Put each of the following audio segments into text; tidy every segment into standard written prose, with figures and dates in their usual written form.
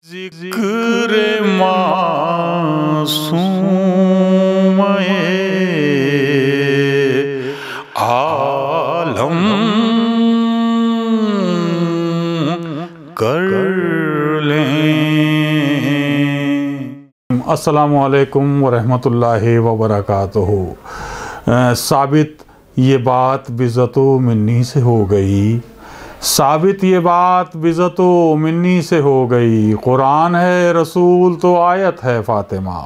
ذکر معصوم عالم کر لیں۔ السلام علیکم ورحمۃ اللہ وبرکاتہ۔ ثابت یہ بات بِعزت و منی سے ہو گئی، ثابت یہ بات بِعزت و منی سے ہو گئی، قرآن ہے رسول تو آیت ہے فاطمہ۔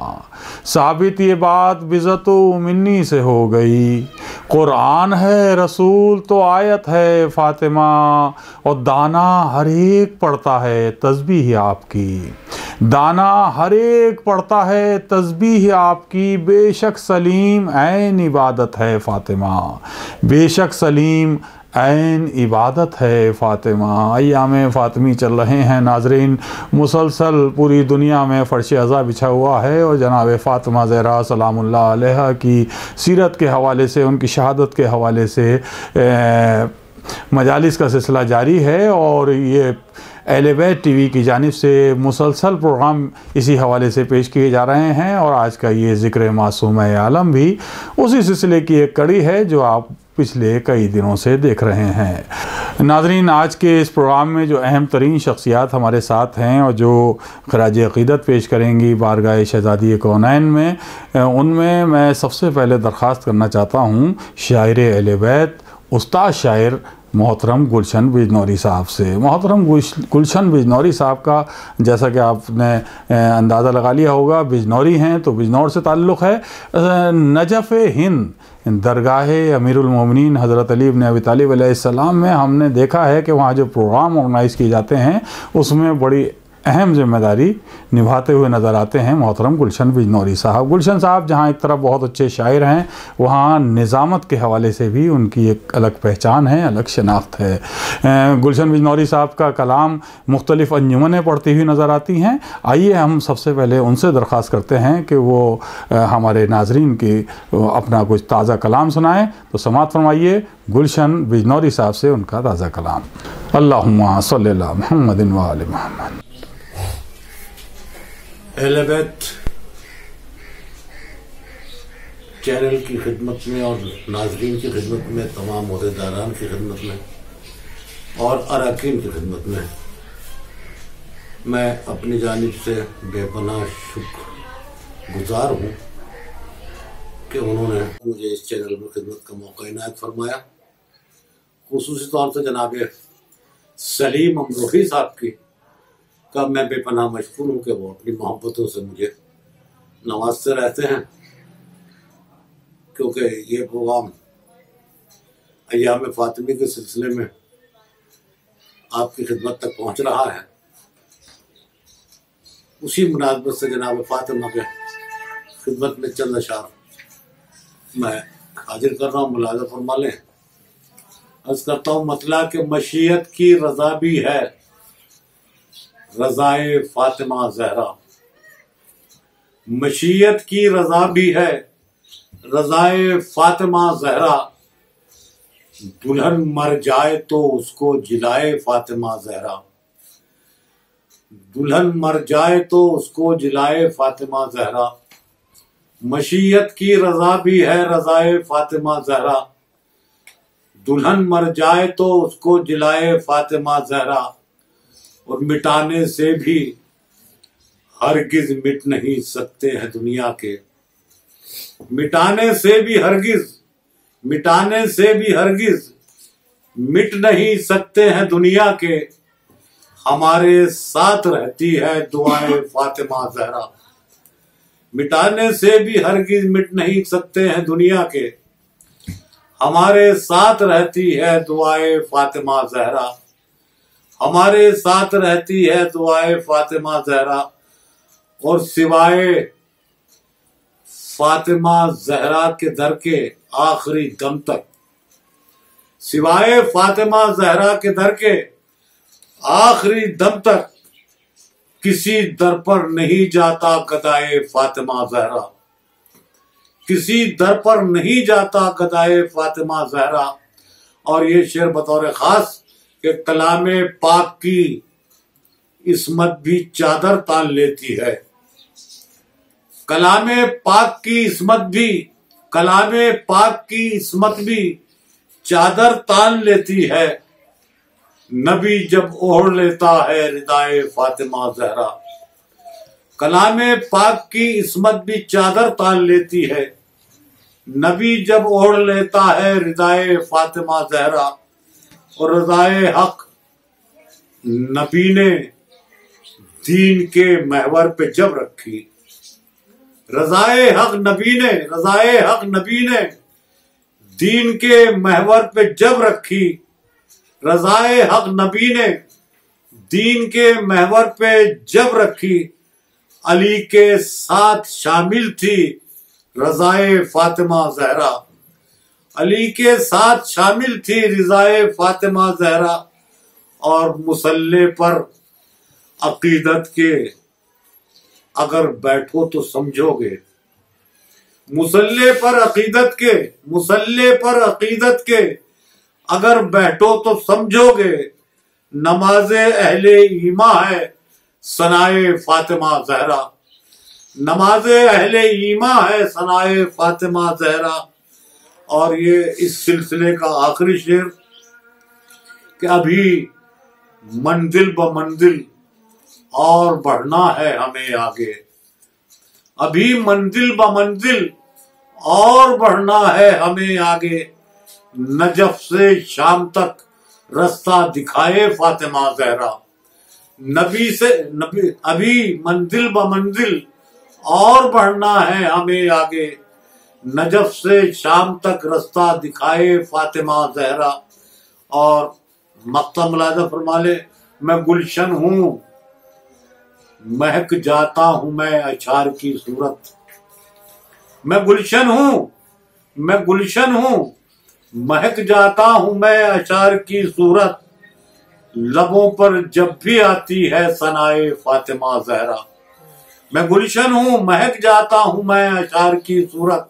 ثابت یہ بات بِعزت و منی سے ہو گئی، قرآن ہے رسول تو آیت ہے فاطمہ۔ اور دانا ہر ایک پڑھتا ہے تسبیح آپ کی، دانا ہر ایک پڑھتا ہے تسبیح آپ کی، بے شک سلیم عین عبادت ہے فاطمہ، بے شک سلیم عین عبادت ہے فاطمہ۔ ایام فاطمی چل رہے ہیں ناظرین، مسلسل پوری دنیا میں فرش ازاں بچھا ہوا ہے، اور جناب فاطمہ زہرا سلام اللہ علیہا کی سیرت کے حوالے سے، ان کی شہادت کے حوالے سے مجالس کا سلسلہ جاری ہے، اور یہ اہل بیت ٹی وی کی جانب سے مسلسل پروگرام اسی حوالے سے پیش کیے جا رہے ہیں، اور آج کا یہ ذکر معصوم عالم بھی اسی سلسلے کی ایک کڑی ہے جو آپ پچھلے کئی دنوں سے دیکھ رہے ہیں۔ ناظرین، آج کے اس پروگرام میں جو اہم ترین شخصیات ہمارے ساتھ ہیں اور جو خراج عقیدت پیش کریں گی بارگاہ شہزادی کونین میں، ان میں سب سے پہلے درخواست کرنا چاہتا ہوں شاعر اہل بیت، استاد شاعر محترم گلشن بجنوری صاحب سے۔ محترم گلشن بجنوری صاحب کا جیسا کہ آپ نے اندازہ لگا لیا ہوگا، بجنوری ہیں تو بجنور سے تعلق ہے۔ نجف ہند درگاہ امیر المومنین حضرت علی بن ابی طالب علیہ السلام میں ہم نے دیکھا ہے کہ وہاں جو پروگرام آرگنائز کیے جاتے ہیں اس میں بڑی اہم ذمہ داری نبھاتے ہوئے نظر آتے ہیں محترم گلشن بجنوری صاحب۔ گلشن صاحب جہاں ایک طرف بہت اچھے شاعر ہیں، وہاں نظامت کے حوالے سے بھی ان کی ایک الگ پہچان ہے، الگ شناخت ہے۔ گلشن بجنوری صاحب کا کلام مختلف انجمنیں پڑھتی ہوئی نظر آتی ہیں۔ آئیے ہم سب سے پہلے ان سے درخواست کرتے ہیں کہ وہ ہمارے ناظرین کی اپنا کچھ تازہ کلام سنائیں، تو سماعت فرمائیے گلشن بجنوری صاحب سے ان کا تازہ کلام۔ اللہم صلی اللہ محمد و آل محمد۔ اہل بیت چینل کی خدمت میں اور ناظرین کی خدمت میں، تمام عہدیداران کی خدمت میں اور اراکین کی خدمت میں اپنی جانب سے بے پناہ شکر گزار ہوں کہ انہوں نے مجھے اس چینل میں خدمت کا موقع عنایت فرمایا۔ خصوصی طور سے جناب سلیم امروہی صاحب کی کا میں بے پناہ مشکور ہوں کہ وہ اپنی محبتوں سے مجھے نوازتے رہتے ہیں، کیونکہ یہ پروگرام ایام فاطمی کے سلسلے میں آپ کی خدمت تک پہنچ رہا ہے۔ اسی مناسبت سے جناب فاطمہ کے خدمت میں چند اشعار میں حاضر کر رہا ہوں، ملاحظہ فرما لیں۔ عرض کرتا ہوں، مطلع کہ مشیت کی رضا بھی ہے رضائے فاطمہ زہرا، مشیت کی رضا بھی ہے رضائے فاطمہ زہرا، دلہن مر جائے تو اس کو جلائے فاطمہ زہرا، دلہن مر جائے تو اس کو جلائے فاطمہ زہرا، مشیت کی رضا بھی ہے رضائے فاطمہ زہرا، دلہن مر جائے تو اس کو جلائے فاطمہ زہرا، اور مٹانے سے بھی ہرگز مٹ نہیں سکتے ہیں دنیا کے، مٹانے سے بھی ہرگز مٹ نہیں سکتے ہیں دنیا کے، ہمارے ساتھ رہتی ہے دعائے فاطمہ زہرا، مٹانے سے بھی ہرگز مٹ نہیں سکتے ہیں دنیا کے، ہمارے ساتھ رہتی ہے دعائے فاطمہ زہرا، ہمارے ساتھ رہتی ہے دعائے فاطمہ زہرا، اور سوائے فاطمہ زہرا کے در کے آخری دم تک، سوائے فاطمہ زہرا کے در کے آخری دم تک کسی در پر نہیں جاتا گدائے فاطمہ زہرا، کسی در پر نہیں جاتا گدائے فاطمہ زہرا۔ اور یہ شعر بطور خاص کہ کلام پاک کی عصمت بھی چادر تان لیتی ہے، کلام پاک کی عصمت بھی چادر تان لیتی ہے، نبی جب اوڑھ لیتا ہے ردائے فاطمہ زہرا۔ کلام پاک کی عصمت بھی چادر تان لیتی ہے، نبی جب اوڑھ لیتا ہے ردائے فاطمہ زہرا۔ اور رضائے حق نبی نے دین کے محور پہ جب رکھی، رضائے حق نبی نے دین کے محور پہ جب رکھی، رضائے حق نبی نے دین کے محور پہ جب رکھی، علی کے ساتھ شامل تھی رضائے فاطمہ زہرا، علی کے ساتھ شامل تھی رضائے فاطمہ زہرا۔ اور مصلی پر عقیدت کے اگر بیٹھو تو سمجھو گے، مصلی پر عقیدت کے اگر بیٹھو تو سمجھو گے، نماز اہل ایمان ہے ثنائے فاطمہ زہرا، نماز اہل ایمان ہے ثنائے فاطمہ زہرا۔ اور یہ اس سلسلے کا آخری شعر کہ ابھی منزل بمنزل اور بڑھنا ہے ہمیں آگے، ابھی منزل بمنزل اور بڑھنا ہے ہمیں آگے، نجف سے شام تک رستہ دکھائے فاطمہ زہرا، ابھی منزل بمنزل اور بڑھنا ہے ہمیں آگے، نجف سے شام تک رستہ دکھائے فاطمہ زہرا۔ اور مقطع ملاحظہ فرما لے، میں گلشن ہوں مہک جاتا ہوں میں اشعار کی صورت، میں گلشن ہوں مہک جاتا ہوں میں اشعار کی صورت، لبوں پر جب بھی آتی ہے ثنائے فاطمہ زہرا، میں گلشن ہوں مہک جاتا ہوں میں اشعار کی صورت،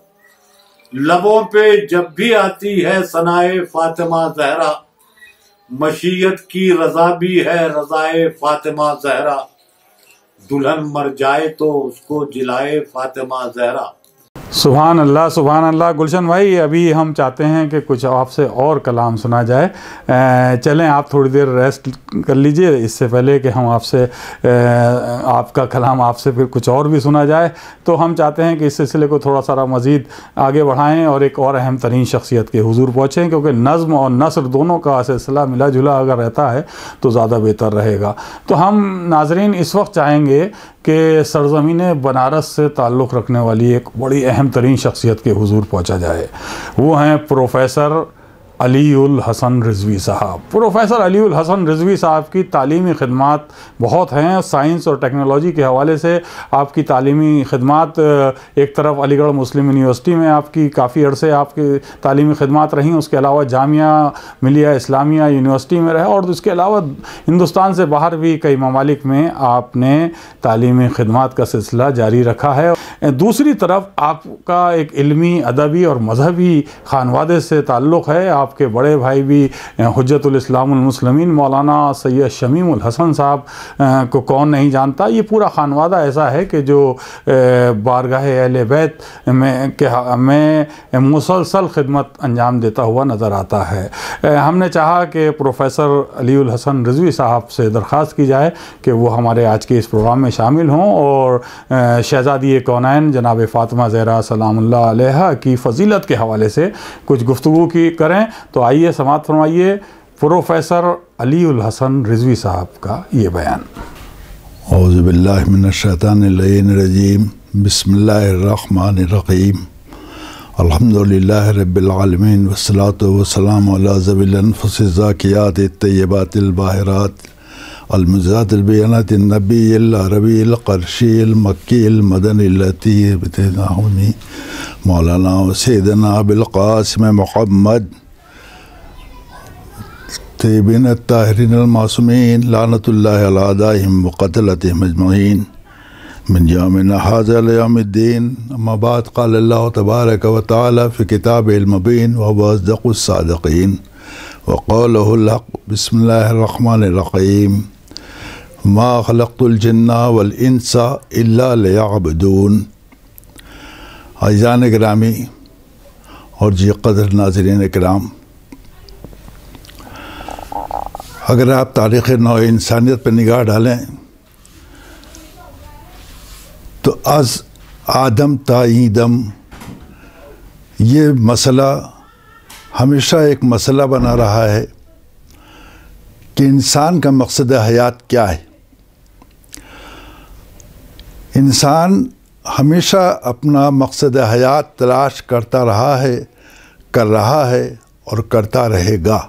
لبوں پہ جب بھی آتی ہے ثنائے فاطمہ زہرا، مشیت کی رضا بھی ہے رضائے فاطمہ زہرا، دلہن مر جائے تو اس کو جلائے فاطمہ زہرا۔ سبحان اللہ گلشن بھائی، ابھی ہم چاہتے ہیں کہ کچھ آپ سے اور کلام سنا جائے، چلیں آپ تھوڑی دیر ریسٹ کر لیجئے اس سے پہلے کہ ہم آپ سے آپ کا کلام آپ سے پھر کچھ اور بھی سنا جائے۔ تو ہم چاہتے ہیں کہ اس سلسلے کو تھوڑا سا مزید آگے بڑھائیں اور ایک اور اہم ترین شخصیت کے حضور پہنچیں، کیونکہ نظم اور نثر دونوں کا سلسلہ ملا جلا اگر رہتا ہے تو زیادہ بہتر رہے گا۔ تو ہم ناظرین اس وقت چاہیں گے کہ سرزمین بنارس سے تعلق رکھنے والی ایک بڑی اہم ترین شخصیت کے حضور پہنچا جائے، وہ ہیں پروفیسر علی الحسن رضوی صاحب۔ پروفیسر علی الحسن رضوی صاحب کی تعلیمی خدمات بہت ہیں، سائنس اور ٹیکنالوجی کے حوالے سے آپ کی تعلیمی خدمات، ایک طرف علی گڑھ مسلم یونیورسٹی میں آپ کی کافی عرصے آپ کی تعلیمی خدمات رہیں، اس کے علاوہ جامعہ ملیہ اسلامیہ یونیورسٹی میں رہے، اور اس کے علاوہ ہندوستان سے باہر بھی کئی ممالک میں آپ نے تعلیمی خدمات کا سلسلہ جاری رکھا ہے۔ دوسری طرف آپ کا ایک علمی، ادبی اور مذہبی خانوادے سے تعلق ہے۔ آپ کے بڑے بھائی بھی حجت الاسلام المسلمین مولانا سید شمیم الحسن صاحب کو کون نہیں جانتا۔ یہ پورا خانوادہ ایسا ہے کہ جو بارگاہ اہل بیت میں مسلسل خدمت انجام دیتا ہوا نظر آتا ہے۔ ہم نے چاہا کہ پروفیسر علی الحسن رضوی صاحب سے درخواست کی جائے کہ وہ ہمارے آج کے اس پروگرام میں شامل ہوں اور شہزادی کونین جناب فاطمہ زہرا سلام اللہ علیہا کی فضیلت کے حوالے سے کچھ گفتگو کریں۔ تو آئیے سماعت فرمائیے پروفیسر علی الحسن رضوی صاحب کا یہ بیان۔ اعوذ باللہ من الشیطان اللعین الرجیم، بسم اللہ الرحمن الرحیم، الحمدللہ رب العالمین، والصلاة والسلام علی ذوی الانفس الزاکیات الطیبات الباہرات المزات البینات النبی العربی القرشی المکی المدنی اللطیف بتناہمی مولانا سیدنا ابوالقاسم محمد طیبین الطاہرین المعصومین لعنت اللہ علی اعدائہم وقتلتہم اجمعین من یومنا ھذا لیوم الدین۔ اما بعد، قال اللہ تبارک و تعالی فی کتابہ المبین وہو اصدق الصادقین وقولہ الحق۔ بسم اللہ الرحمن الرحیم، ما خلقت الجن والانس الا لیعبدون۔ عزیزان گرامی اور جی قدر ناظرین کرام، اگر آپ تاریخ نو انسانیت پہ نگاہ ڈالیں تو از آدم تا ایدم یہ مسئلہ ہمیشہ ایک مسئلہ بنا رہا ہے کہ انسان کا مقصد حیات کیا ہے۔ انسان ہمیشہ اپنا مقصد حیات تلاش کرتا رہا ہے، کر رہا ہے اور کرتا رہے گا۔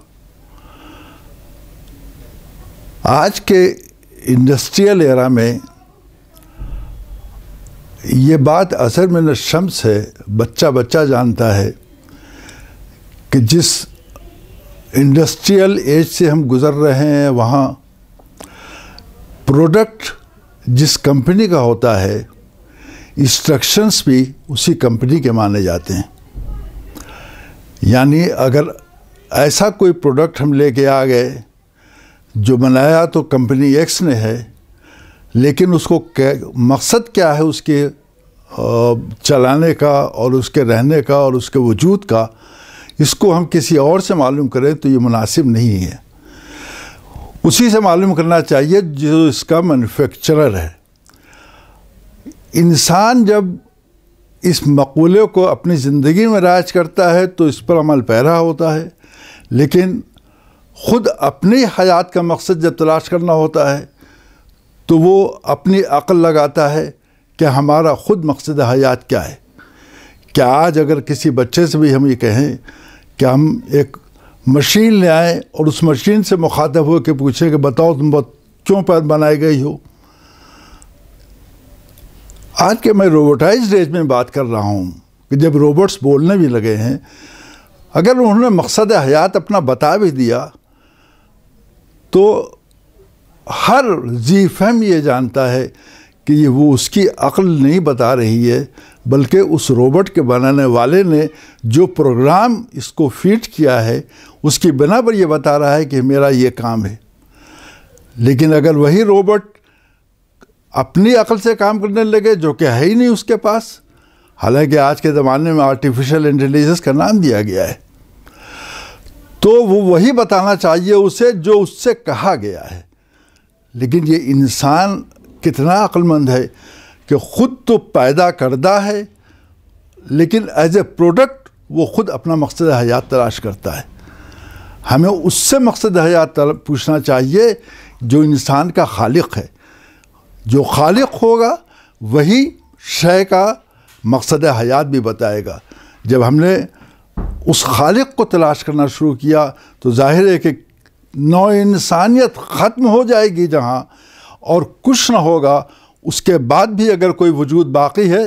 آج کے انڈسٹریل ایرا میں یہ بات اثر من الشمس ہے، بچہ جانتا ہے کہ جس انڈسٹریل ایج سے ہم گزر رہے ہیں وہاں پروڈکٹ جس کمپنی کا ہوتا ہے، انسٹرکشنز بھی اسی کمپنی کے مانے جاتے ہیں۔ یعنی اگر ایسا کوئی پروڈکٹ ہم لے کے آ گئے جو بنایا تو کمپنی ایکس نے ہے، لیکن اس کو مقصد کیا ہے اس کے چلانے کا اور اس کے رہنے کا اور اس کے وجود کا، اس کو ہم کسی اور سے معلوم کریں تو یہ مناسب نہیں ہے۔ اسی سے معلوم کرنا چاہیے جو اس کا مینوفیکچرر ہے۔ انسان جب اس مقولے کو اپنی زندگی میں رائج کرتا ہے تو اس پر عمل پیرا ہوتا ہے، لیکن خود اپنی حیات کا مقصد جب تلاش کرنا ہوتا ہے تو وہ اپنی عقل لگاتا ہے کہ ہمارا خود مقصد حیات کیا ہے۔ کیا آج اگر کسی بچے سے بھی ہم یہ کہیں کہ ہم ایک مشین لے آئیں اور اس مشین سے مخاطب ہو کے پوچھیں کہ بتاؤ تم کیوں پر بنائی گئی ہو؟ آج کے میں روبوٹائزڈ ایج میں بات کر رہا ہوں کہ جب روبوٹس بولنے بھی لگے ہیں، اگر انہوں نے مقصد حیات اپنا بتا بھی دیا تو ہر ذی فہم یہ جانتا ہے کہ یہ وہ اس کی عقل نہیں بتا رہی ہے، بلکہ اس روبوٹ کے بنانے والے نے جو پروگرام اس کو فیڈ کیا ہے اس کی بنا پر یہ بتا رہا ہے کہ میرا یہ کام ہے۔ لیکن اگر وہی روبوٹ اپنی عقل سے کام کرنے لگے جو کہ ہے ہی نہیں اس کے پاس، حالانکہ آج کے زمانے میں آرٹیفیشل انٹیلیجنس کا نام دیا گیا ہے، تو وہ وہی بتانا چاہیے اسے جو اس سے کہا گیا ہے۔ لیکن یہ انسان کتنا عقل مند ہے کہ خود تو پیدا کردہ ہے، لیکن ایز اے پروڈکٹ وہ خود اپنا مقصد حیات تلاش کرتا ہے۔ ہمیں اس سے مقصد حیات پوچھنا چاہیے جو انسان کا خالق ہے۔ جو خالق ہوگا وہی شے کا مقصد حیات بھی بتائے گا۔ جب ہم نے اس خالق کو تلاش کرنا شروع کیا تو ظاہر ہے کہ نو انسانیت ختم ہو جائے گی جہاں، اور کچھ نہ ہوگا۔ اس کے بعد بھی اگر کوئی وجود باقی ہے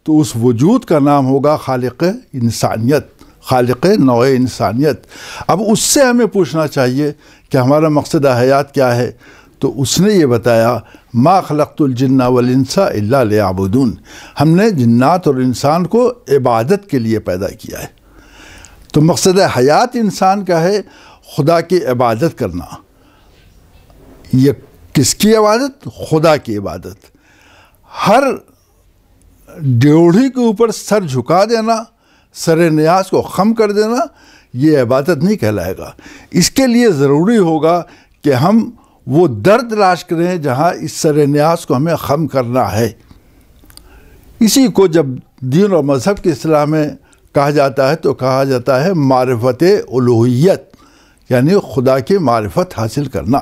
تو اس وجود کا نام ہوگا خالق انسانیت، خالق نوع انسانیت۔ اب اس سے ہمیں پوچھنا چاہیے کہ ہمارا مقصد حیات کیا ہے، تو اس نے یہ بتایا ما خلقت الجن والانس الا لیعبدون، ہم نے جنات اور انسان کو عبادت کے لیے پیدا کیا ہے۔ تو مقصد حیات انسان کا ہے خدا کی عبادت کرنا۔ یہ کس کی عبادت؟ خدا کی عبادت۔ ہر ڈیوڑھی کے اوپر سر جھکا دینا، سر نیاز کو خم کر دینا، یہ عبادت نہیں کہلائے گا۔ اس کے لیے ضروری ہوگا کہ ہم وہ درد تلاش کریں جہاں اس سر نیاز کو ہمیں خم کرنا ہے۔ اسی کو جب دین اور مذہب کی اصطلاح میں کہا جاتا ہے تو کہا جاتا ہے معرفت الوہیت، یعنی خدا کی معرفت حاصل کرنا۔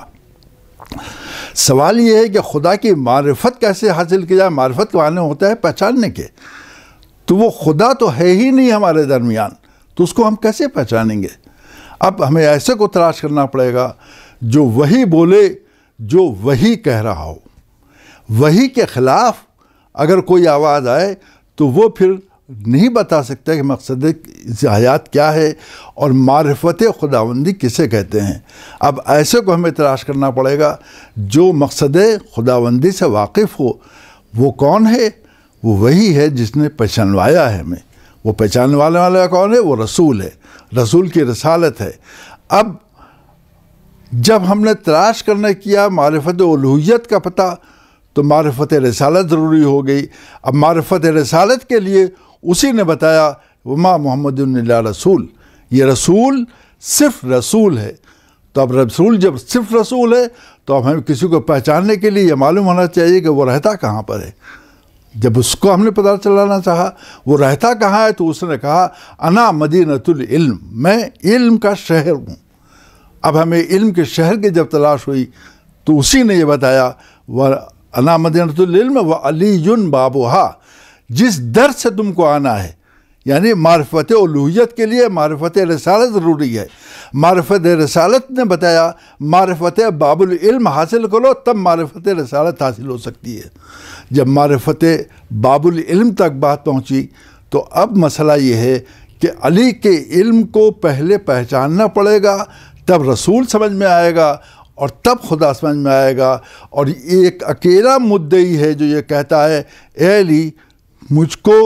سوال یہ ہے کہ خدا کی معرفت کیسے حاصل کی جائے؟ معرفت کا معنی ہوتا ہے پہچاننے کے۔ تو وہ خدا تو ہے ہی نہیں ہمارے درمیان، تو اس کو ہم کیسے پہچانیں گے؟ اب ہمیں ایسے کو تلاش کرنا پڑے گا جو وہی بولے جو وہی کہہ رہا ہو۔ وہی کے خلاف اگر کوئی آواز آئے تو وہ پھر نہیں بتا سکتا کہ مقصد حیات کیا ہے اور معرفت خداوندی کسے کہتے ہیں۔ اب ایسے کو ہمیں تلاش کرنا پڑے گا جو مقصد خداوندی سے واقف ہو۔ وہ کون ہے؟ وہ وہی ہے جس نے پہچانوایا ہے ہمیں۔ وہ پہچاننے والا کون ہے؟ وہ رسول ہے، رسول کی رسالت ہے۔ اب جب ہم نے تلاش کرنے کیا معرفت الوہیت کا پتہ تو معرفت رسالت ضروری ہو گئی۔ اب معرفت رسالت کے لیے اسی نے بتایا وما محمد الا رسول، یہ رسول صرف رسول ہے۔ تو اب رسول جب صرف رسول ہے تو اب ہمیں کسی کو پہچاننے کے لیے یہ معلوم ہونا چاہیے کہ وہ رہتا کہاں پر ہے۔ جب اس کو ہم نے پتہ چلانا چاہا وہ رہتا کہاں ہے تو اس نے کہا انا مدینۃ العلم، میں علم کا شہر ہوں۔ اب ہمیں علم کے شہر کی جب تلاش ہوئی تو اسی نے یہ بتایا انا مدینۃ العلم وعلی بابھا، جس در سے تم کو آنا ہے، یعنی معرفت الوہیت کے لیے معرفت رسالت ضروری ہے۔ معرفت رسالت نے بتایا معرفت باب العلم حاصل کرو تب معرفت رسالت حاصل ہو سکتی ہے۔ جب معرفت باب العلم تک بات پہنچی تو اب مسئلہ یہ ہے کہ علی کے علم کو پہلے پہچاننا پڑے گا، تب رسول سمجھ میں آئے گا اور تب خدا سمجھ میں آئے گا۔ اور ایک اکیلا مدعی ہے جو یہ کہتا ہے اے علی مجھ کو،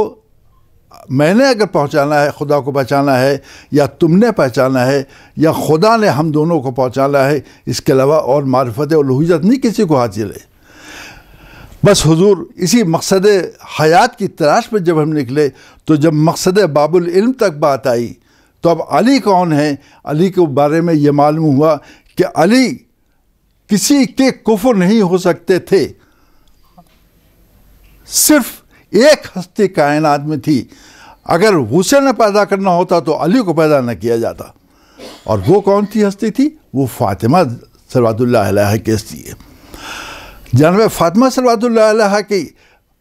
میں نے اگر پہنچانا ہے، خدا کو پہچانا ہے، یا تم نے پہچانا ہے، یا خدا نے ہم دونوں کو پہنچانا ہے، اس کے علاوہ اور معرفت الوہیت نہیں کسی کو حاصل ہے۔ بس حضور اسی مقصد حیات کی تلاش میں جب ہم نکلے تو جب مقصد باب العلم تک بات آئی تو اب علی کون ہے؟ علی کے بارے میں یہ معلوم ہوا کہ علی کسی کے کفر نہیں ہو سکتے تھے، صرف ایک ہستی کائنات میں تھی، اگر اسے نہ پیدا کرنا ہوتا تو علی کو پیدا نہ کیا جاتا، اور وہ کون سی ہستی تھی؟ وہ فاطمہ صلوات اللہ علیہا کی ہستی ہے۔ جناب فاطمہ صلوات اللہ علیہا کی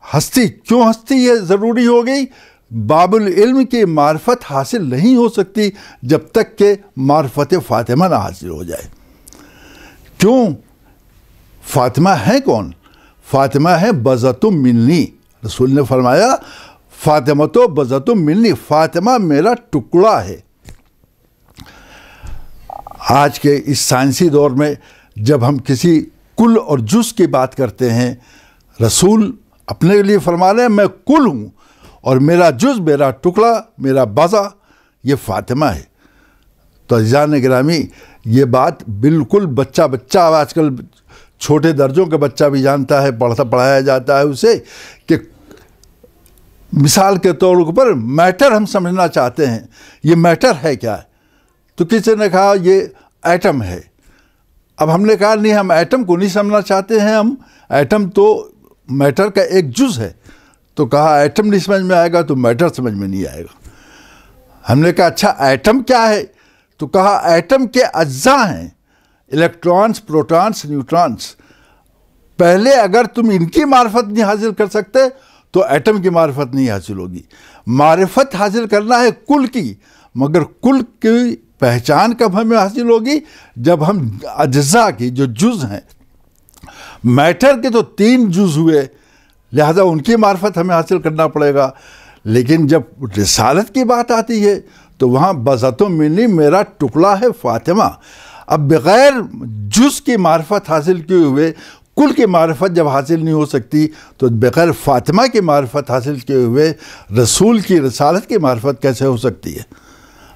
ہستی کیوں ہستی یہ ضروری ہو گئی؟ باب العلم کی معرفت حاصل نہیں ہو سکتی جب تک کہ معرفت فاطمہ نہ حاصل ہو جائے۔ کیوں؟ فاطمہ ہے کون؟ فاطمہ ہے بضعۃ منی، رسول نے فرمایا فاطمہ تو بضعۃ منی، فاطمہ میرا ٹکڑا ہے۔ آج کے اس سائنسی دور میں جب ہم کسی کل اور جز کی بات کرتے ہیں، رسول اپنے لیے فرما رہے ہیں میں کل ہوں اور میرا جز، میرا ٹکڑا، میرا بضع یہ فاطمہ ہے۔ تو عزیزان گرامی یہ بات بالکل بچہ آج کل چھوٹے درجوں کا بچہ بھی جانتا ہے، پڑھایا جاتا ہے اسے کہ مثال کے طور پر میٹر ہم سمجھنا چاہتے ہیں، یہ میٹر ہے کیا ہے؟ تو کسی نے کہا یہ ایٹم ہے۔ اب ہم نے کہا نہیں، ہم ایٹم کو نہیں سمجھنا چاہتے ہیں، ہم ایٹم تو میٹر کا ایک جز ہے۔ تو کہا ایٹم نہیں سمجھ میں آئے گا تو میٹر سمجھ میں نہیں آئے گا۔ ہم نے کہا اچھا ایٹم کیا ہے؟ تو کہا ایٹم کے اجزاء ہیں، الیکٹرانز، پروٹونز، نیوٹرونز۔ پہلے اگر تم ان کی معرفت نہیں حاصل کر سکتے تو ایٹم کی معرفت نہیں حاصل ہوگی۔ معرفت حاصل کرنا ہے کل کی، مگر کل کی پہچان کب ہمیں حاصل ہوگی؟ جب ہم اجزاء کی جو جز ہیں، میٹر کے تو 3 جز ہوئے، لہذا ان کی معرفت ہمیں حاصل کرنا پڑے گا۔ لیکن جب رسالت کی بات آتی ہے تو وہاں بضعۃ منی، میرا ٹکڑا ہے فاطمہ۔ اب بغیر جز کی معرفت حاصل کیے ہوئے کل کی معرفت جب حاصل نہیں ہو سکتی تو بغیر فاطمہ کی معرفت حاصل کیے ہوئے رسول کی رسالت کی معرفت کیسے ہو سکتی ہے؟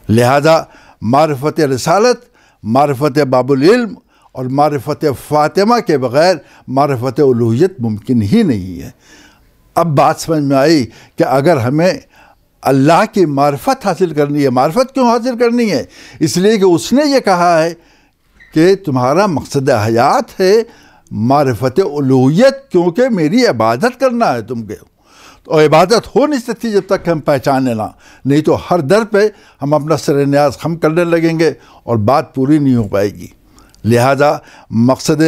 لہذا معرفت رسالت، معرفت باب العلم اور معرفت فاطمہ کے بغیر معرفت الوہیت ممکن ہی نہیں ہے۔ اب بات سمجھ میں آئی کہ اگر ہمیں اللہ کی معرفت حاصل کرنی ہے، معرفت کیوں حاصل کرنی ہے؟ اس لیے کہ اس نے یہ کہا ہے کہ تمہارا مقصد حیات ہے معرفت الوہیت، کیونکہ میری عبادت کرنا ہے تم کے، اور عبادت ہو نہیں سکتی جب تک ہم پہچانے نہ، نہیں تو ہر در پہ ہم اپنا سر نیاز خم کرنے لگیں گے اور بات پوری نہیں ہو پائے گی۔ لہذا مقصد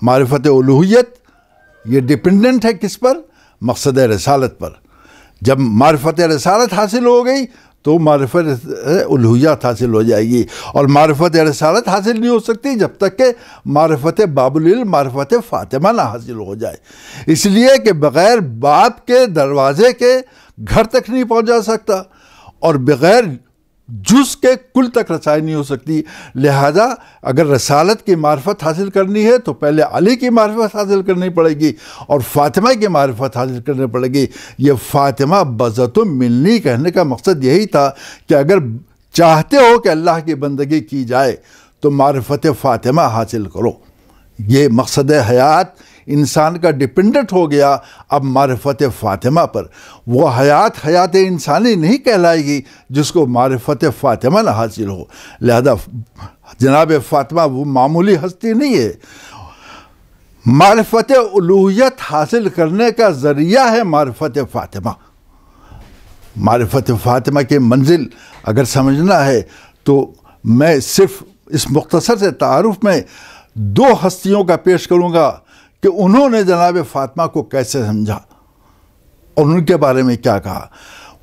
معرفت الوہیت یہ ڈیپینڈنٹ ہے کس پر؟ مقصد رسالت پر۔ جب معرفت رسالت حاصل ہو گئی تو معرفت الوہیت حاصل ہو جائے گی، اور معرفت رسالت حاصل نہیں ہو سکتی جب تک کہ معرفت باب العلم، معرفت فاطمہ نہ حاصل ہو جائے۔ اس لیے کہ بغیر باپ کے دروازے کے گھر تک نہیں پہنچا سکتا، اور بغیر جز کے کل تک رسائی نہیں ہو سکتی۔ لہذا اگر رسالت کی معرفت حاصل کرنی ہے تو پہلے علی کی معرفت حاصل کرنی پڑے گی اور فاطمہ کی معرفت حاصل کرنی پڑے گی۔ یہ فاطمہ بضعۃ منی کہنے کا مقصد یہی تھا کہ اگر چاہتے ہو کہ اللہ کی بندگی کی جائے تو معرفت فاطمہ حاصل کرو. یہ مقصد حیات انسان کا ڈپینڈنٹ ہو گیا اب معرفت فاطمہ پر. وہ حیات انسانی نہیں کہلائے گی جس کو معرفت فاطمہ نہ حاصل ہو. لہذا جناب فاطمہ وہ معمولی ہستی نہیں ہے. معرفت الوہیت حاصل کرنے کا ذریعہ ہے معرفت فاطمہ. معرفت فاطمہ کے منزل اگر سمجھنا ہے تو میں صرف اس مختصر سے تعارف میں 2 ہستیوں کا پیش کروں گا کہ انہوں نے جناب فاطمہ کو کیسے سمجھا اور ان کے بارے میں کیا کہا.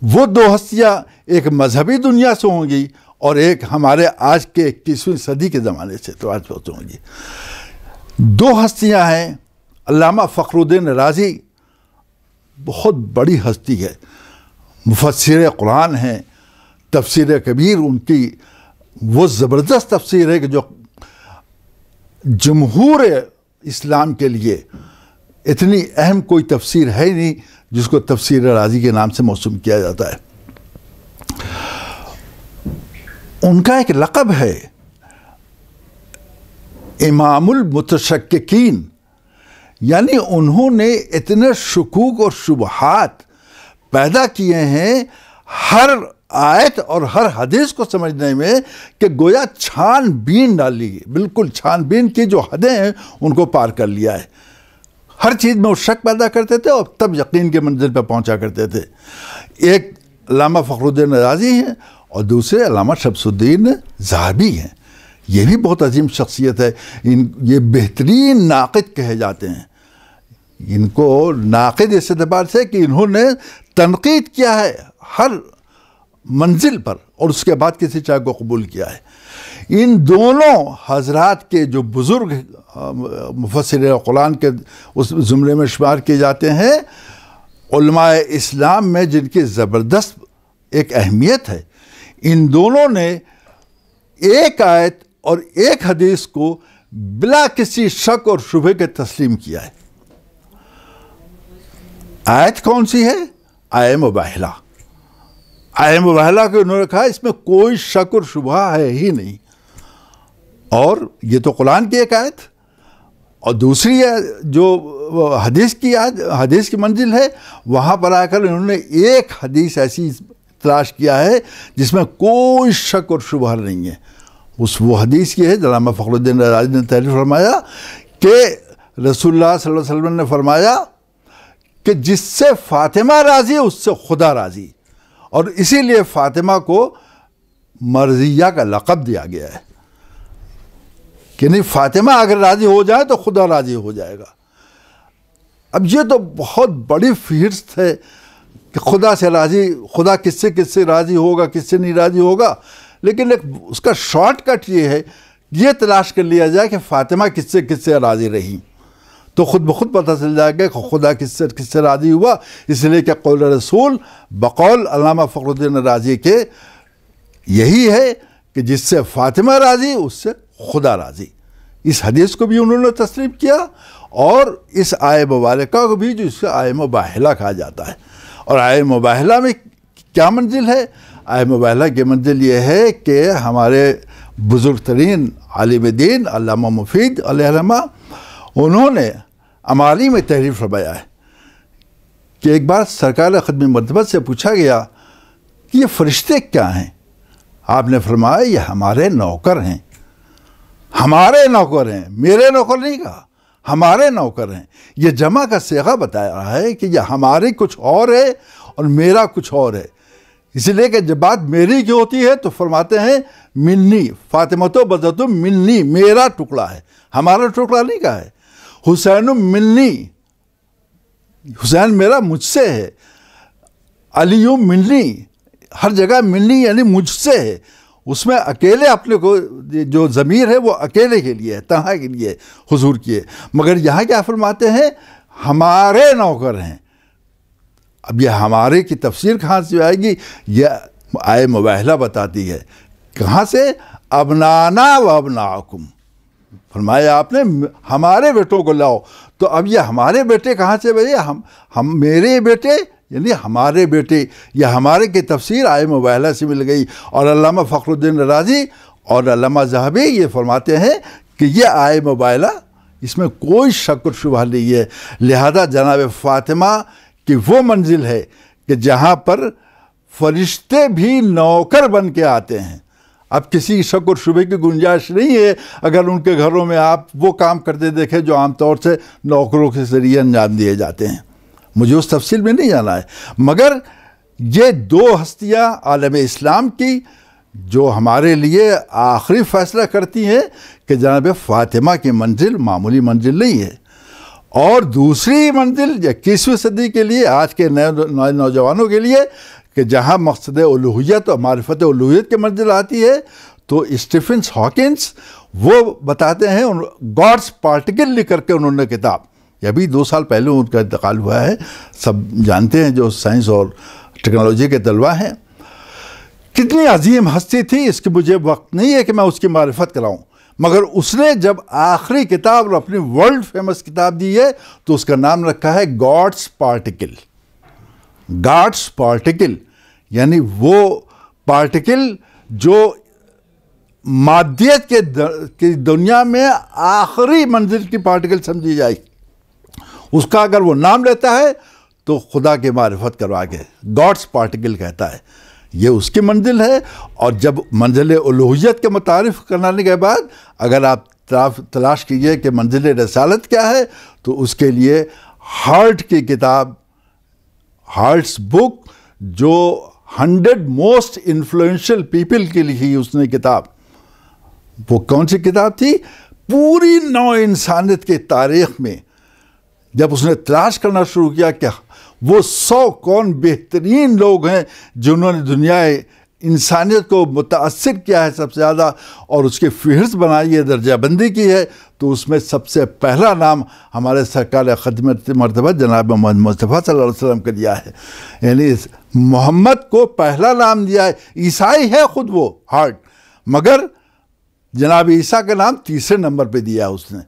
وہ 2 ہستیاں ایک مذہبی دنیا سے ہوں گی اور ایک ہمارے آج کے 21ویں صدی کے زمانے سے تو آج ہوں گی. 2 ہستیاں ہیں. علامہ فخر الدین رازی بہت بڑی ہستی ہے, مفسر قرآن ہیں. تفسیر کبیر ان کی وہ زبردست تفسیر ہے کہ جو جمہور اسلام کے لیے اتنی اہم کوئی تفسیر ہے نہیں جس کو تفسیر رازی کے نام سے موسوم کیا جاتا ہے. ان کا ایک لقب ہے امام المتشککین, یعنی انہوں نے اتنے شکوک اور شبہات پیدا کیے ہیں ہر آیت اور ہر حدیث کو سمجھنے میں کہ گویا چھان بین ڈالی, بالکل چھان بین کی جو حدیں ہیں ان کو پار کر لیا ہے. ہر چیز میں وہ شک پیدا کرتے تھے اور تب یقین کے منزل پہ پہنچا کرتے تھے. ایک علامہ فخر الدین رازی ہیں اور دوسرے علامہ شمس الدین ذہبی ہیں. یہ بھی بہت عظیم شخصیت ہے. یہ بہترین ناقد کہے جاتے ہیں. ان کو ناقد اس اعتبار سے کہ انہوں نے تنقید کیا ہے ہر منزل پر اور اس کے بعد کسی چاہ کو قبول کیا ہے. ان دونوں حضرات کے جو بزرگ مفسر قرآن کے اس زمرے میں شمار کیے جاتے ہیں, علماء اسلام میں جن کی زبردست ایک اہمیت ہے. ان دونوں نے ایک آیت اور ایک حدیث کو بلا کسی شک اور شبہ کے تسلیم کیا ہے. آیت کون سی ہے؟ آیہ مباہلہ. آیہ مباہلہ کو انہوں نے کہا اس میں کوئی شک اور شبہ ہے ہی نہیں. اور یہ تو قرآن کی ایک آیت, اور دوسری جو حدیث کی منزل ہے, وہاں پر آ کر انہوں نے ایک حدیث ایسی تلاش کیا ہے جس میں کوئی شک اور شبہ نہیں ہے. وہ حدیث یہ ہے علامہ فخر الدین رازی نے تحریر فرمایا کہ رسول اللہ صلی اللہ علیہ وسلم نے فرمایا کہ جس سے فاطمہ راضی اس سے خدا راضی, اور اسی لیے فاطمہ کو مرضیہ کا لقب دیا گیا ہے کہ نہیں فاطمہ اگر راضی ہو جائے تو خدا راضی ہو جائے گا. اب یہ تو بہت بڑی فہرست ہے کہ خدا سے راضی, خدا کس سے راضی ہوگا, کس سے نہیں راضی ہوگا. لیکن اس کا شارٹ کٹ یہ ہے, یہ تلاش کر لیا جائے کہ فاطمہ کس سے راضی رہی تو خود بخود پتہ چل جائے گا کہ خدا کس سے راضی ہوا. اس لیے کہ قول رسول بقول علامہ فخر الدین رازی کے یہی ہے کہ جس سے فاطمہ راضی اس سے خدا راضی. اس حدیث کو بھی انہوں نے تسلیم کیا اور اس آیہ مبارکہ کو بھی جو اس سے آیہ مباہلہ کہا جاتا ہے. اور آیہ مباہلہ میں کیا منزل ہے؟ آیہ مباہلہ کی منزل یہ ہے کہ ہمارے بزرگ ترین عالم دین علامہ مفید علیہ الرحمہ انہوں نے امالی میں تحریر فرمایا ہے کہ ایک بار سرکار ختم مرتبہ سے پوچھا گیا کہ یہ فرشتے کیا ہیں؟ آپ نے فرمایا یہ ہمارے نوکر ہیں. ہمارے نوکر ہیں, میرے نوکر نہیں کہا, ہمارے نوکر ہیں. یہ جمع کا صیغہ بتا رہا ہے کہ یہ ہماری کچھ اور ہے اور میرا کچھ اور ہے. اس لیے کہ جب بات میری کی ہوتی ہے تو فرماتے ہیں منی فاطمۃ بضعۃ منی, میرا ٹکڑا ہے, ہمارا ٹکڑا نہیں کہا ہے. حسین منی, حسین میرا مجھ سے ہے. علی منی, ہر جگہ منی یعنی مجھ سے ہے. اس میں اکیلے اپنے کو جو ضمیر ہے وہ اکیلے کے لیے ہے, تنہا کے لیے, حضور کیے. مگر یہاں کیا فرماتے ہیں؟ ہمارے نوکر ہیں. اب یہ ہمارے کی تفسیر کہاں سے آئے گی؟ یہ آیہ مباہلہ بتاتی ہے. کہاں سے؟ ابنانا و ابناکم, فرمایا آپ نے ہمارے بیٹوں کو لاؤ. تو اب یہ ہمارے بیٹے کہاں سے بھائی؟ ہم میرے بیٹے یعنی ہمارے بیٹے, یا ہمارے کی تفسیر آیہ مباہلہ سے مل گئی. اور علامہ فخر الدین رازی اور علامہ ذہبی یہ فرماتے ہیں کہ یہ آئے مبائلہ اس میں کوئی شک و شبہ نہیں ہے، لہذا جناب فاطمہ کی وہ منزل ہے کہ جہاں پر فرشتے بھی نوکر بن کے آتے ہیں۔ اب کسی شک و شبہ کی گنجائش نہیں ہے اگر ان کے گھروں میں آپ وہ کام کرتے دیکھیں جو عام طور سے نوکروں کے ذریعے انجام دیے جاتے ہیں۔ مجھے اس تفصیل میں نہیں جانا ہے، مگر یہ دو ہستیاں عالم اسلام کی جو ہمارے لیے آخری فیصلہ کرتی ہیں کہ جناب فاطمہ کی منزل معمولی منزل نہیں ہے، اور دوسری منزل 21ویں صدی کے لیے آج کے نئے نوجوانوں کے لیے کہ جہاں مقصد الوہیت اور معرفت الوہیت کی منزل آتی ہے، تو اسٹیفنس ہاکنس وہ بتاتے ہیں، گاڈس پارٹیکل لکھ کر کے انہوں نے کتاب، یہ ابھی 2 سال پہلے ان کا انتقال ہوا ہے، سب جانتے ہیں جو سائنس اور ٹیکنالوجی کے طلباء ہیں۔ کتنی عظیم ہستی تھی، اس کی مجھے وقت نہیں ہے کہ میں اس کی معرفت کراؤں، مگر اس نے جب آخری کتاب اور اپنی ورلڈ فیمس کتاب دی ہے تو اس کا نام رکھا ہے گاڈس پارٹیکل۔ گاڈس پارٹیکل یعنی وہ پارٹیکل جو مادیت کی دنیا میں آخری منزل کی پارٹیکل سمجھی جائے، اس کا اگر وہ نام لیتا ہے تو خدا کی معرفت کروا کے گاڈس پارٹیکل کہتا ہے، یہ اس کی منزل ہے۔ اور جب منزل الوہیت کے متعارف کرانے کے بعد اگر آپ تلاش کیجئے کہ منزل رسالت کیا ہے تو اس کے لیے ہارٹ کی کتاب، ہارٹس بک، جو 100 موسٹ انفلوئنشل پیپل کے لکھی اس نے کتاب، وہ کون سی کتاب تھی؟ پوری نو انسانیت کی تاریخ میں جب اس نے تلاش کرنا شروع کیا کہ وہ 100 کون بہترین لوگ ہیں جنہوں نے دنیا انسانیت کو متاثر کیا ہے سب سے زیادہ، اور اس کی فہرست بنائی ہے، درجہ بندی کی ہے، تو اس میں سب سے پہلا نام ہمارے سرکار خدمت مرتبہ جناب محمد مصطفیٰ صلی اللہ علیہ وسلم کا دیا ہے۔ یعنی محمد کو پہلا نام دیا ہے، عیسائی ہے خود وہ ہارٹ، مگر جناب عیسیٰ کا نام 3رے نمبر پہ دیا اس نے،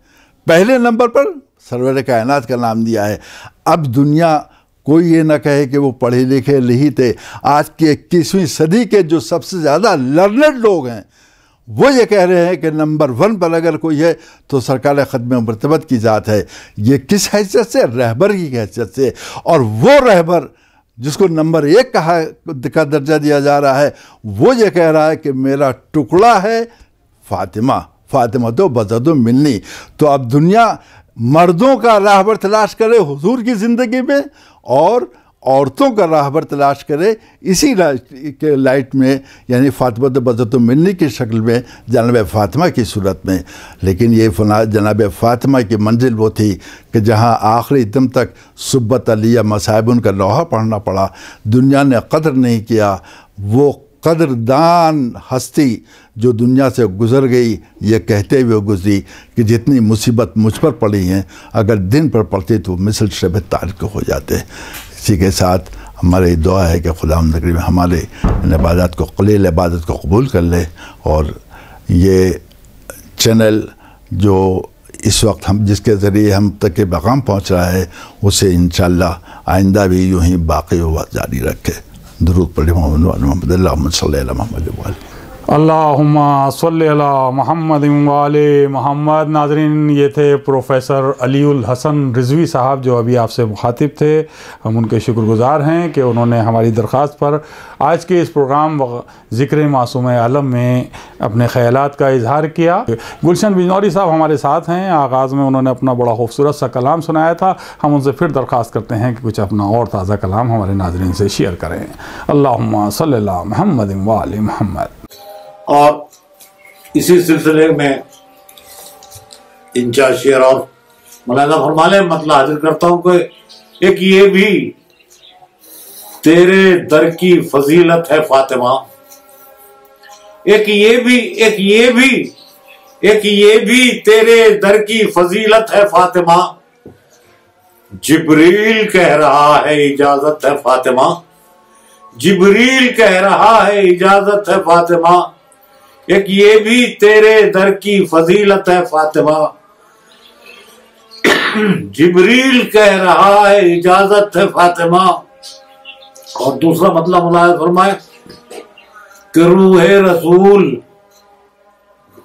پہلے نمبر پر سرور کائنات کا نام دیا ہے۔ اب دنیا کوئی یہ نہ کہے کہ وہ پڑھے لکھے نہیں تھے، آج کی 21ویں صدی کے جو سب سے زیادہ لرنڈ لوگ ہیں وہ یہ کہہ رہے ہیں کہ نمبر 1 پر اگر کوئی ہے تو سرکار خدمت مرتبت کی ذات ہے۔ یہ کس حیثیت سے؟ رہبر کی حیثیت سے، اور وہ رہبر جس کو نمبر 1 کا درجہ دیا جا رہا ہے وہ یہ کہہ رہا ہے کہ میرا ٹکڑا ہے فاطمہ، فاطمہ تو بزد منی۔ تو اب دنیا مردوں کا راہبر تلاش کرے حضور کی زندگی میں، اور عورتوں کا راہبر تلاش کرے اسی لائٹ میں، یعنی فاطمہ بزد منی کی شکل میں، جناب فاطمہ کی صورت میں۔ لیکن یہ جناب فاطمہ کی منزل وہ تھی کہ جہاں آخری دم تک صبت علیہ مصائب ان کا لوحہ پڑھنا پڑا، دنیا نے قدر نہیں کیا۔ وہ قدردان ہستی جو دنیا سے گزر گئی یہ کہتے ہوئے گزری کہ جتنی مصیبت مجھ پر پڑی ہیں اگر دن پر پڑتی تو مثل شب تاریک ہو جاتے۔ اسی کے ساتھ ہماری دعا ہے کہ خداوند کریم ہمارے ان عبادات کو، قلیل عبادت کو قبول کر لے، اور یہ چینل جو اس وقت جس کے ذریعے ہم تک کے پیغام پہنچ رہا ہے اسے انشاءاللہ آئندہ بھی یوں ہی باقی ہوا جاری رکھے۔ درود پڑھیں محمد اللہم صلی علی محمد وآلہ اللہم صلی علی محمد وآلہ محمد۔ ناظرین، یہ تھے پروفیسر علی الحسن رضوی صاحب جو ابھی آپ سے مخاطب تھے۔ ہم ان کے شکر گزار ہیں کہ انہوں نے ہماری درخواست پر آج کے اس پروگرام ذکر معصوم عالم میں اپنے خیالات کا اظہار کیا۔ گلشن بجنوری صاحب ہمارے ساتھ ہیں، آغاز میں انہوں نے اپنا بڑا خوبصورت سا کلام سنایا تھا، ہم ان سے پھر درخواست کرتے ہیں کہ کچھ اپنا اور تازہ کلام ہمارے ناظرین سے شیئر کریں۔ اللہم صلی علی محمد وآلہ محمد۔ اور اسی سلسلے میں انچا شعر اور مولانا فرما لیں، مطلب حاضر کرتا ہوں کہ ایک یہ بھی تیرے در کی فضیلت ہے فاطمہ، ایک یہ بھی تیرے در کی فضیلت ہے فاطمہ، جبریل کہہ رہا ہے اجازت ہے فاطمہ، جبریل کہہ رہا ہے اجازت ہے فاطمہ، ایک یہ بھی تیرے در کی فضیلت ہے فاطمہ، جبریل کہہ رہا ہے اجازت ہے فاطمہ۔ اور دوسرا مطلب ملاحظہ فرمائے کہ روح رسول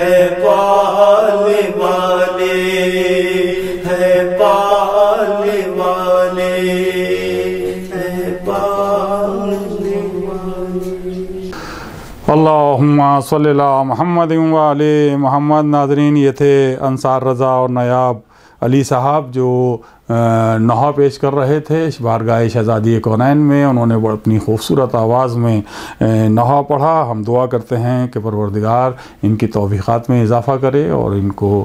ہے پالنے والے، ہے پالنے والے، ہے پالنے والے۔ اللہم صلی اللہ محمد و علی محمد۔ ناظرین، یہ تھے انصار رضا اور نایاب علی صاحب جو نحو پیش کر رہے تھے بارگاہ شہزادی کونین میں۔ انہوں نے اپنی خوبصورت آواز میں نحو پڑھا۔ ہم دعا کرتے ہیں کہ پروردگار ان کی توفیقات میں اضافہ کرے اور ان کو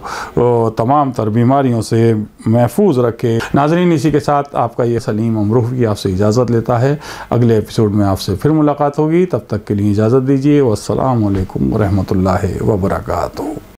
تمام تر بیماریوں سے محفوظ رکھے۔ ناظرین، اسی کے ساتھ آپ کا یہ سلیم امروہوی آپ سے اجازت لیتا ہے۔ اگلے ایپیسوڈ میں آپ سے پھر ملاقات ہوگی، تب تک کے لیے اجازت دیجیے۔ والسلام علیکم ورحمۃ اللہ وبرکاتہ۔